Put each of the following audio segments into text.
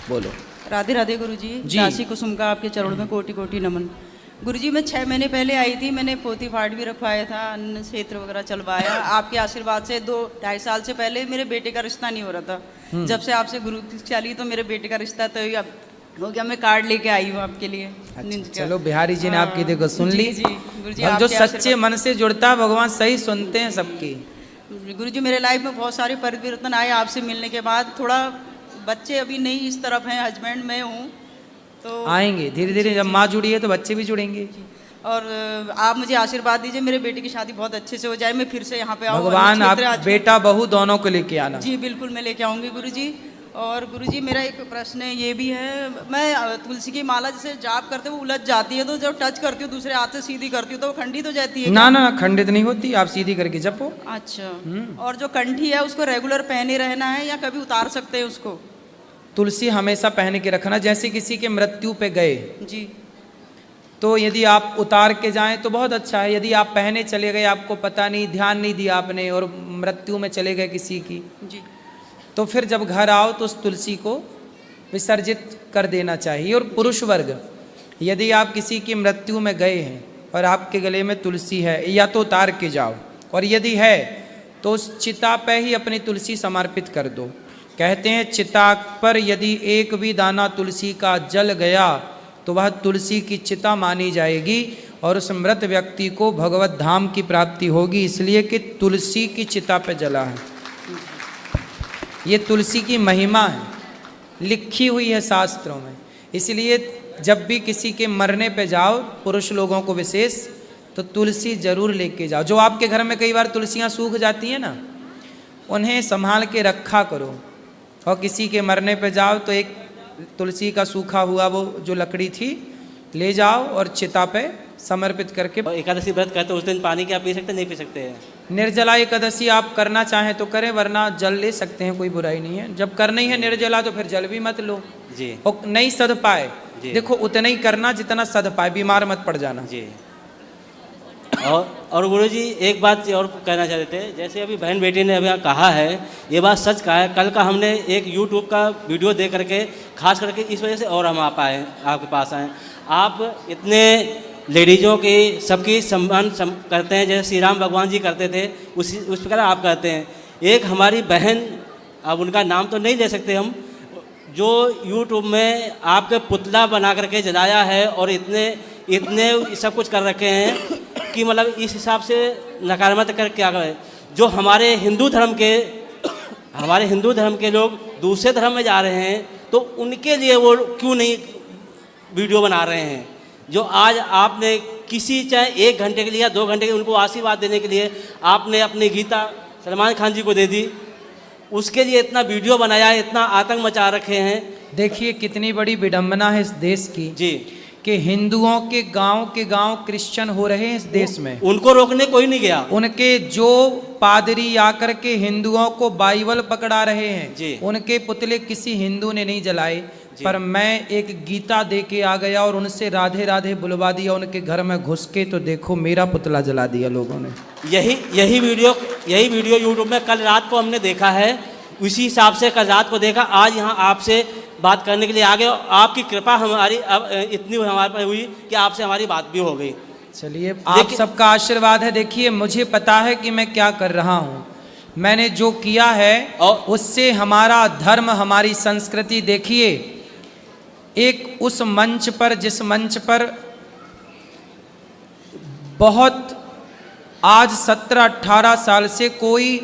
बोलो। राधे राधे गुरुजी। जी। दासी कुसुम का आपके चरणों में कोटि कोटि नमन। गुरुजी मैं 6 महीने पहले आई थी, मैंने पोती फाट भी रखवाया था, अन्न क्षेत्र वगैरह चलवाया। आपके आशीर्वाद से 2-2.5 साल से पहले मेरे बेटे का रिश्ता नहीं हो रहा था। जब से आपसे गुरु चली तो मेरे बेटे का रिश्ता तो अब हो गया। मैं कार्ड लेके आई हूँ आपके लिए। अच्छा, चलो बिहारी जी ने आपकी देखो सुन ली। जी गुरुजी, अब जो आपके सच्चे मन से जुड़ता है भगवान सही सुनते हैं सबकी। गुरुजी मेरे लाइफ में बहुत सारे परिवर्तन आए आपसे मिलने के बाद। थोड़ा बच्चे अभी नहीं इस तरफ हैं, हस्बैंड मैं हूँ तो आएंगे धीरे धीरे, जब माँ जुड़ी है तो बच्चे भी जुड़ेंगे। और आप मुझे आशीर्वाद दीजिए मेरे बेटे की शादी बहुत अच्छे से हो जाए, मैं फिर से यहाँ पे आऊँ। भगवान आप बेटा बहू दोनों को लेके आना। जी बिल्कुल मैं लेके आऊँगी गुरुजी। और गुरुजी मेरा एक प्रश्न है, ये भी है, मैं तुलसी की माला जैसे जाप करते वो उलझ जाती है, तो जब टच करती हूँ दूसरे हाथ से सीधी करती हूँ तो वो खंडित हो जाती है। ना ना खंडित नहीं होती, आप सीधी करके जपो। अच्छा। और जो कंठी है उसको रेगुलर पहने रहना है या कभी उतार सकते हैं उसको? तुलसी हमेशा पहन के रखना। जैसे किसी के मृत्यु पे गए जी तो यदि आप उतार के जाएं तो बहुत अच्छा है। यदि आप पहने चले गए, आपको पता नहीं, ध्यान नहीं दिया आपने और मृत्यु में चले गए किसी की, जी तो फिर जब घर आओ तो उस तुलसी को विसर्जित कर देना चाहिए। और पुरुष वर्ग, यदि आप किसी की मृत्यु में गए हैं और आपके गले में तुलसी है, या तो उतार के जाओ, और यदि है तो उस चिता पे ही अपनी तुलसी समर्पित कर दो। कहते हैं चिता पर यदि एक भी दाना तुलसी का जल गया तो वह तुलसी की चिता मानी जाएगी और उस मृत व्यक्ति को भगवत धाम की प्राप्ति होगी, इसलिए कि तुलसी की चिता पे जला है। ये तुलसी की महिमा है, लिखी हुई है शास्त्रों में। इसलिए जब भी किसी के मरने पे जाओ, पुरुष लोगों को विशेष, तो तुलसी जरूर लेके जाओ। जो आपके घर में कई बार तुलसियाँ सूख जाती हैं ना, उन्हें संभाल के रखा करो। और किसी के मरने पे जाओ तो एक तुलसी का सूखा हुआ वो जो लकड़ी थी ले जाओ और चिता पे समर्पित करके। एकादशी व्रत करते उस दिन पानी क्या पी सकते नहीं पी सकते हैं? निर्जला एकादशी आप करना चाहें तो करें, वरना जल ले सकते हैं, कोई बुराई नहीं है। जब करनी है निर्जला तो फिर जल भी मत लो जी। और नहीं सध पाए, देखो उतना ही करना जितना सध पाए, बीमार मत पड़ जाना जी। और गुरु जी एक बात और कहना चाहते थे, जैसे अभी बहन बेटी ने अभी कहा है, ये बात सच कहा है। कल का हमने एक यूट्यूब का वीडियो देख करके, खास करके इस वजह से और हम आप आए, आपके पास आए। आप इतने लेडीज़ों की सबकी सम्मान करते हैं, जैसे श्री राम भगवान जी करते थे, उस प्रकार आप करते हैं। एक हमारी बहन, अब उनका नाम तो नहीं ले सकते हम, जो यूट्यूब में आपके पुतला बना करके जलाया है और इतने सब कुछ कर रखे हैं कि मतलब इस हिसाब से नकारात्मक कर क्या करें। जो हमारे हिंदू धर्म के लोग दूसरे धर्म में जा रहे हैं तो उनके लिए वो क्यों नहीं वीडियो बना रहे हैं? जो आज आपने किसी चाहे 1 घंटे के लिए या 2 घंटे के उनको आशीर्वाद देने के लिए आपने अपनी गीता सलमान खान जी को दे दी, उसके लिए इतना वीडियो बनाया, इतना आतंक मचा रखे हैं। देखिए कितनी बड़ी विडंबना है इस देश की जी कि हिंदुओं के गांव क्रिश्चियन हो रहे हैं इस देश में। उनको रोकने कोई नहीं गया। उनके जो पादरी आकर के हिंदुओं को बाइबल पकड़ा रहे हैं जी। उनके पुतले किसी हिंदू ने नहीं जलाए, पर मैं एक गीता दे के आ गया और उनसे राधे राधे बुलवा दिया उनके घर में घुस के, तो देखो मेरा पुतला जला दिया लोगों ने। यही वीडियो यूट्यूब में कल रात को हमने देखा है, उसी हिसाब से कल रात को देखा, आज यहाँ आपसे बात करने के लिए आ गए। आपकी कृपा हमारी अब इतनी हमारे पर हुई कि आपसे हमारी बात भी हो गई। चलिए आप सबका आशीर्वाद है। देखिए मुझे पता है कि मैं क्या कर रहा हूँ, मैंने जो किया है उससे हमारा धर्म, हमारी संस्कृति, देखिए एक उस मंच पर, जिस मंच पर बहुत आज 17-18 साल से कोई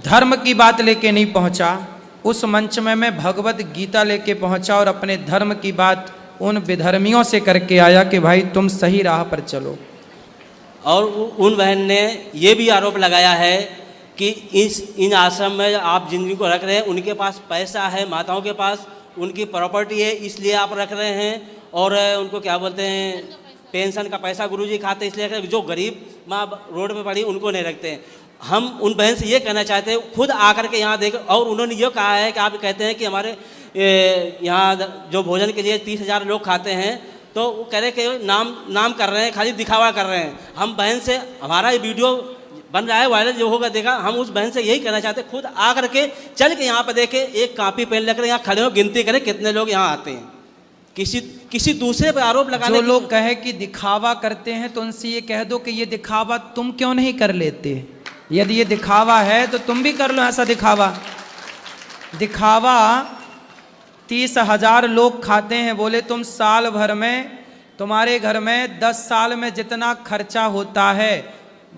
धर्म की बात लेके नहीं पहुंचा, उस मंच में मैं भगवत गीता लेके पहुंचा और अपने धर्म की बात उन विधर्मियों से करके आया कि भाई तुम सही राह पर चलो। और उन बहन ने ये भी आरोप लगाया है कि इन आश्रम में आप जिन को रख रहे हैं उनके पास पैसा है, माताओं के पास उनकी प्रॉपर्टी है, इसलिए आप रख रहे हैं। और उनको क्या बोलते हैं, पेंशन का पैसा गुरुजी खाते इसलिए रख रहे हैं। जो गरीब माँ रोड पे पड़ी उनको नहीं रखते हैं। हम उन बहन से ये कहना चाहते हैं, खुद आकर के यहाँ देख, और उन्होंने ये कहा है कि आप कहते हैं कि हमारे यहाँ जो भोजन के लिए 30,000 लोग खाते हैं, तो वो कह रहे कि नाम कर रहे हैं, खाली दिखावा कर रहे हैं। हम बहन से, हमारा ये वीडियो बन रहा है वायरल, जो होगा देखा। हम उस बहन से यही कहना चाहते हैं, खुद आ करके चल के यहाँ पर देखे, एक कॉपी पेन लेकर यहाँ खड़े हो, गिनती करें कितने लोग यहाँ आते हैं। किसी दूसरे पर आरोप लगाने जो लोग कहे कि दिखावा करते हैं तो उनसे ये कह दो कि ये दिखावा तुम क्यों नहीं कर लेते। यदि ये दिखावा है तो तुम भी कर लो ऐसा दिखावा। दिखावा 30,000 लोग खाते हैं, बोले तुम साल भर में, तुम्हारे घर में 10 साल में जितना खर्चा होता है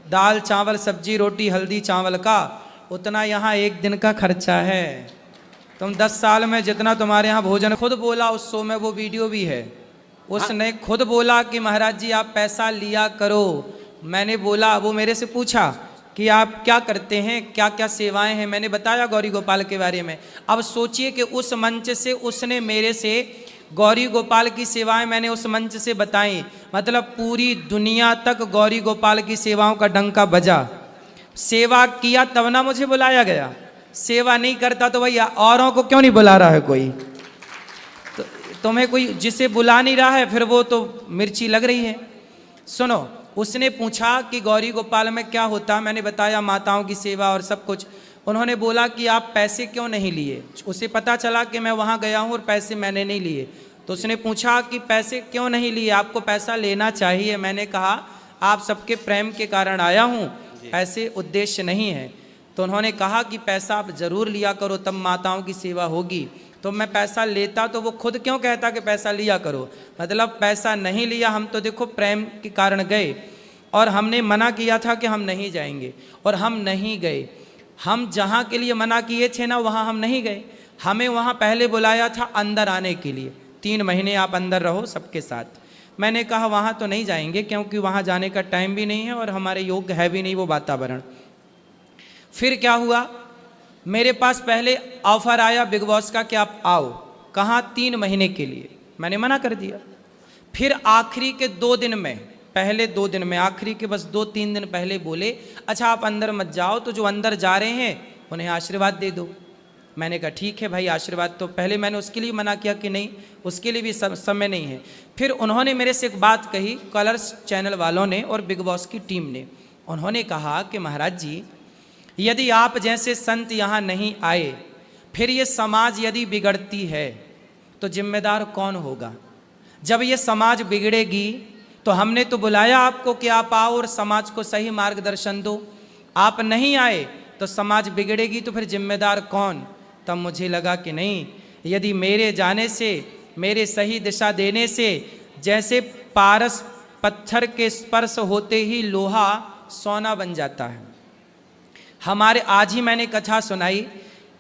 दाल चावल सब्जी रोटी हल्दी चावल का, उतना यहाँ एक दिन का खर्चा है। तुम 10 साल में जितना तुम्हारे यहाँ भोजन, खुद बोला उस शो में, वो वीडियो भी है, उसने खुद बोला कि महाराज जी आप पैसा लिया करो। मैंने बोला, वो मेरे से पूछा कि आप क्या करते हैं, क्या क्या सेवाएं हैं, मैंने बताया गौरी गोपाल के बारे में। अब सोचिए कि उस मंच से उसने मेरे से गौरी गोपाल की सेवाएं मैंने उस मंच से बताई, मतलब पूरी दुनिया तक गौरी गोपाल की सेवाओं का डंका बजा। सेवा किया तब ना मुझे बुलाया गया, सेवा नहीं करता तो भैया औरों को क्यों नहीं बुला रहा है कोई। तो तुम्हें कोई जिसे बुला नहीं रहा है फिर वो तो मिर्ची लग रही है। सुनो, उसने पूछा कि गौरी गोपाल में क्या होता, मैंने बताया माताओं की सेवा और सब कुछ। उन्होंने बोला कि आप पैसे क्यों नहीं लिए। उसे पता चला कि मैं वहाँ गया हूँ और पैसे मैंने नहीं लिए, तो उसने पूछा कि पैसे क्यों नहीं लिए, आपको पैसा लेना चाहिए। मैंने कहा आप सबके प्रेम के कारण आया हूँ, ऐसे उद्देश्य नहीं है। तो उन्होंने कहा कि पैसा आप ज़रूर लिया करो, तब माताओं की सेवा होगी। तो मैं पैसा लेता तो वो खुद क्यों कहता कि पैसा लिया करो, मतलब पैसा नहीं लिया। हम तो देखो प्रेम के कारण गए, और हमने मना किया था कि हम नहीं जाएंगे, और हम नहीं गए। हम जहाँ के लिए मना किए थे ना, वहाँ हम नहीं गए। हमें वहाँ पहले बुलाया था अंदर आने के लिए, 3 महीने आप अंदर रहो सबके साथ। मैंने कहा वहाँ तो नहीं जाएंगे, क्योंकि वहाँ जाने का टाइम भी नहीं है और हमारे योग्य है भी नहीं वो वातावरण। फिर क्या हुआ, मेरे पास पहले ऑफर आया बिग बॉस का कि आप आओ। कहाँ, 3 महीने के लिए। मैंने मना कर दिया। फिर आखिरी के 2 दिन में, पहले 2 दिन में, आखिरी के बस 2-3 दिन पहले बोले अच्छा आप अंदर मत जाओ, तो जो अंदर जा रहे हैं उन्हें आशीर्वाद दे दो। मैंने कहा ठीक है भाई आशीर्वाद, तो पहले मैंने उसके लिए मना किया कि नहीं, उसके लिए भी समय नहीं है। फिर उन्होंने मेरे से एक बात कही, कलर्स चैनल वालों ने और बिग बॉस की टीम ने। उन्होंने कहा कि महाराज जी यदि आप जैसे संत यहाँ नहीं आए, फिर ये समाज यदि बिगड़ती है तो जिम्मेदार कौन होगा। जब ये समाज बिगड़ेगी तो हमने तो बुलाया आपको कि आप आओ और समाज को सही मार्गदर्शन दो, आप नहीं आए तो समाज बिगड़ेगी, तो फिर जिम्मेदार कौन। तब मुझे लगा कि नहीं, यदि मेरे जाने से, मेरे सही दिशा देने से, जैसे पारस पत्थर के स्पर्श होते ही लोहा सोना बन जाता है। हमारे आज ही मैंने कथा सुनाई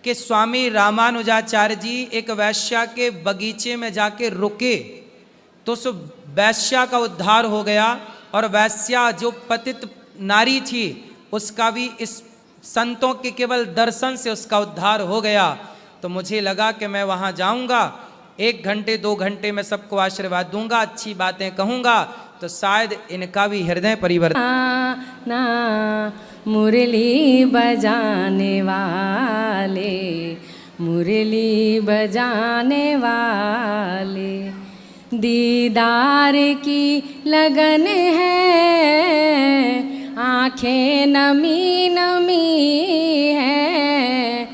कि स्वामी रामानुजाचार्य जी एक वैश्या के बगीचे में जाके रुके, तो उस वैश्या का उद्धार हो गया, और वैश्या जो पतित नारी थी उसका भी इस संतों के केवल दर्शन से उसका उद्धार हो गया। तो मुझे लगा कि मैं वहाँ जाऊँगा, 1 घंटे 2 घंटे में सबको आशीर्वाद दूंगा, अच्छी बातें कहूँगा, तो शायद इनका भी हृदय परिवर्तन। मुरली बजाने वाले, मुरली बजाने वाले, दीदार की लगन है, आँखें नमी नमी है,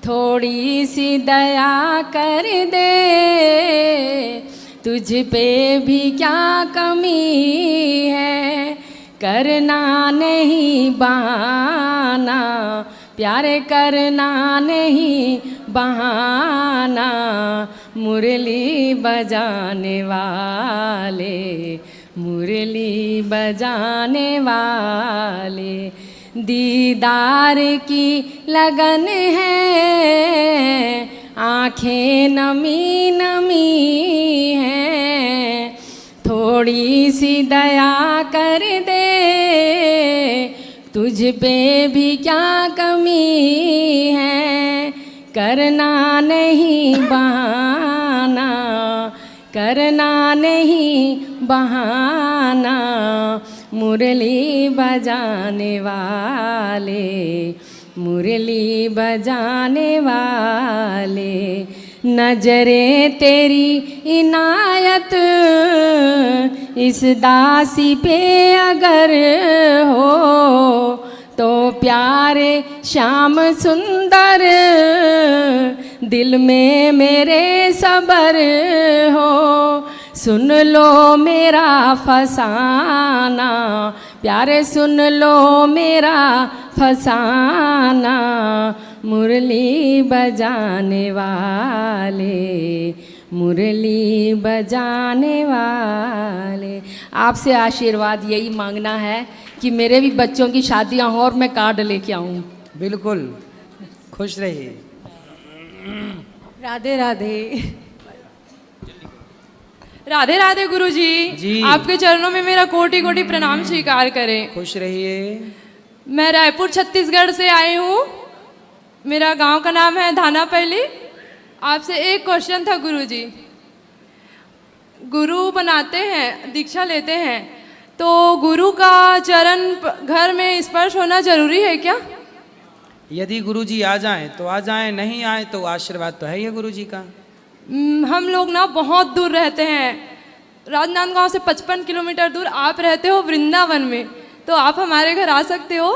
थोड़ी सी दया कर दे, तुझ पे भी क्या कमी है, करना नहीं बहाना, प्यार करना नहीं बहाना, मुरली बजाने वाले, मुरली बजाने वाले, दीदार की लगन है, आँखें नमी नमी हैं, थोड़ी सी दया कर दे, तुझ पे भी क्या कमी है, करना नहीं बहाना, करना नहीं बहाना, मुरली बजाने वाले, मुरली बजाने वाले, नजरें तेरी इनायत इस दासी पे अगर हो, तो प्यारे श्याम सुंदर दिल में मेरे सबर हो, सुन लो मेरा फसाना, प्यारे सुन लो मेरा फसाना, मुरली बजाने वाले, मुरली बजाने वाले। आपसे आशीर्वाद यही मांगना है कि मेरे भी बच्चों की शादियां हों और मैं कार्ड लेके आऊं। बिल्कुल, खुश रहिए। राधे राधे। राधे राधे गुरुजी जी। आपके चरणों में मेरा कोटि कोटि प्रणाम स्वीकार करें। खुश रहिए। मैं रायपुर छत्तीसगढ़ से आई हूँ। मेरा गांव का नाम है धानापल्ली। आपसे एक क्वेश्चन था गुरुजी। गुरु बनाते हैं, दीक्षा लेते हैं, तो गुरु का चरण घर में स्पर्श होना जरूरी है क्या? यदि गुरुजी आ जाएं तो आ जाएं, नहीं आए तो आशीर्वाद तो है ही गुरुजी का। हम लोग ना बहुत दूर रहते हैं, राजनांदगांव से 55 किलोमीटर दूर। आप रहते हो वृंदावन में, तो आप हमारे घर आ सकते हो?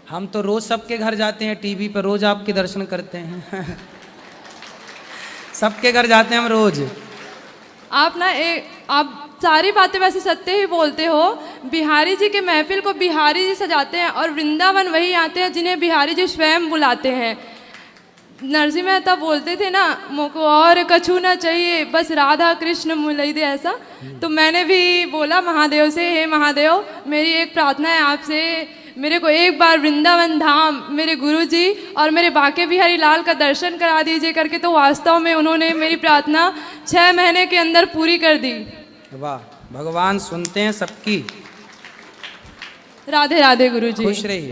हम तो रोज सबके घर जाते हैं, टीवी पर रोज आपके दर्शन करते हैं। सबके घर जाते हैं हम रोज। आप सारी बातें वैसे सत्य ही बोलते हो। बिहारी जी के महफिल को बिहारी जी सजाते हैं और वृंदावन वही आते हैं जिन्हें बिहारी जी स्वयं बुलाते हैं। नरसिंह मेहता बोलते थे ना, मोको और कछु ना चाहिए, बस राधा कृष्ण मिलाई दे, ऐसा। तो मैंने भी बोला महादेव से, हे महादेव, मेरी एक प्रार्थना है आपसे, मेरे को एक बार वृंदावन धाम, मेरे गुरुजी और मेरे बाके बिहारी लाल का दर्शन करा दीजिए करके। तो वास्तव में उन्होंने मेरी प्रार्थना 6 महीने के अंदर पूरी कर दी। वाह, भगवान सुनते हैं सबकी। राधे राधे गुरुजी। खुश रहिए।